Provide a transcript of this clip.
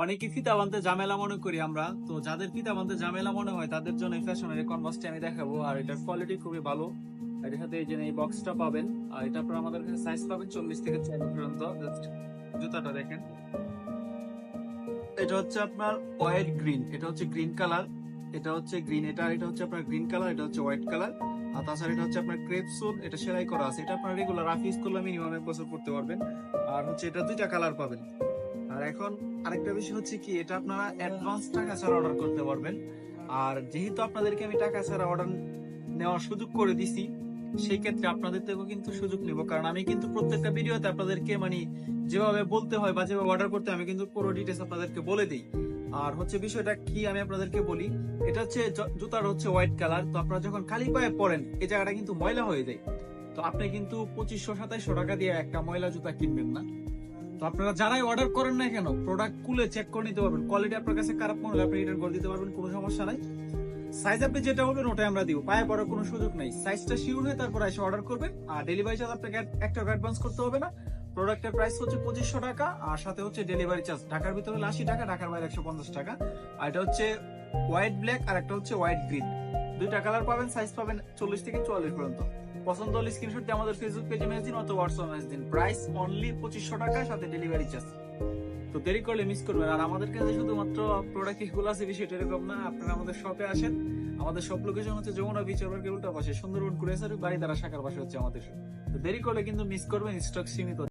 অনেকে ফিতা বানতে ঝামেলা মনে করি আমরা, তো যাদের ফিতা বানতে ঝামেলা মনে হয় তাদের জন্য এই ফ্যাশনের কনভার্সটি আমি দেখাবো। আর এটার কোয়ালিটি খুবই ভালো। এর সাথে এই যে এই বক্সটা পাবেন, আর এটা আপনারা আমাদের কাছে সাইজ পাবেন 40 থেকে 40 পর্যন্ত। Just জুতাটা দেখেন, এটা হচ্ছে আপনার হোয়াইট গ্রিন, এটা হচ্ছে গ্রিন কালার, এটা হচ্ছে গ্রিন, এটা হচ্ছে আপনার গ্রিন কালার, এটা হচ্ছে হোয়াইট কালার। আর তাছাড়া এটা হচ্ছে আপনার ক্রেপ সোল, এটা সেলাই করা আছে। এটা আপনার রেগুলার রাফ ইউজ করলে মিনিমাম 1 বছর পড়তে পারবেন। আর হচ্ছে এটা 2টা কালার পাবেন। আর এখন আরেকটা বিষয় হচ্ছে কি, এটা আপনারা অ্যাডভান্স টাকা ছাড়া অর্ডার করতে পারবেন। আর যেহেতু আপনাদেরকে আমি টাকা ছাড়া অর্ডার নেওয়ার সুযোগ করে দিছি, সেই ক্ষেত্রে আপনাদের থেকেও কিন্তু সুযোগ নিব, কারণ আমি কিন্তু প্রত্যেকটা ভিডিওতে আপনাদেরকে যেভাবে বলতে হয় বা যেভাবে অর্ডার করতে হয়, আমি কিন্তু পুরো ডিটেলস আপনাদেরকে বলে দিই। আর হচ্ছে বিষয়টা কি আমি আপনাদেরকে বলি, এটা হচ্ছে জুতার হচ্ছে হোয়াইট কালার। তো আপনারা যখন খালি পায়ে পরেন এই জায়গাটা কিন্তু ময়লা হয়ে যায়। তো আপনি কিন্তু 2500-2700 টাকা দিয়ে একটা ময়লা জুতা কিনবেন না। তো আপনারা যারাই অর্ডার করেন না কেন, প্রোডাক্ট খুলে চেক করে নিতে পারবেন। কোয়ালিটি আপনার কাছে খারাপ মনে হলে আপনি রিটার্ন করে দিতে পারবেন, কোনো সমস্যা নাই। সাইজ আপনি যেটা বলবেন ওটাই আমরা দিব, পায়ে পড়ার কোনো সুযোগ নাই। সাইজটা শিওর হয়ে তারপর এসে অর্ডার করবেন। আর ডেলিভারি চার্জ আপনাকে একটা অ্যাডভান্স করতে হবে না। প্রোডাক্টের প্রাইস হচ্ছে 2500 টাকা, আর সাথে হচ্ছে ডেলিভারি চার্জ ঢাকার ভিতরে হলে 80 টাকা, ঢাকার বাইরে 150 টাকা। আর এটা হচ্ছে হোয়াইট ব্ল্যাক, আর একটা হচ্ছে হোয়াইট গ্রিন। 2টা কালার পাবেন, সাইজ পাবেন 40 থেকে 44 পর্যন্ত। পছন্দ হলে স্ক্রিনশট দিয়ে আমাদের ফেসবুক পেজে মেসেজ দিন অথবা হোয়াটসঅ্যাপ মেসেজ দিন। প্রাইস অনলি 2500 টাকা, সাথে ডেলিভারি চার্জ। তো দেরি করলে মিস করবেন। আর আমাদের কাছে শুধুমাত্র প্রোডাক্ট গুলো আছে বিষয়টা এরকম না, আপনারা আমাদের শপে আসেন। আমাদের সব লোকেশন হচ্ছে যমুনা বিচ পার্কের উল্টা পাশে, সুন্দরবন কুরেসার বাড়ি দ্বারা শাখার পাশে হচ্ছে আমাদের shop। তো দেরি করলে কিন্তু মিস করবেন, স্টক সীমিত।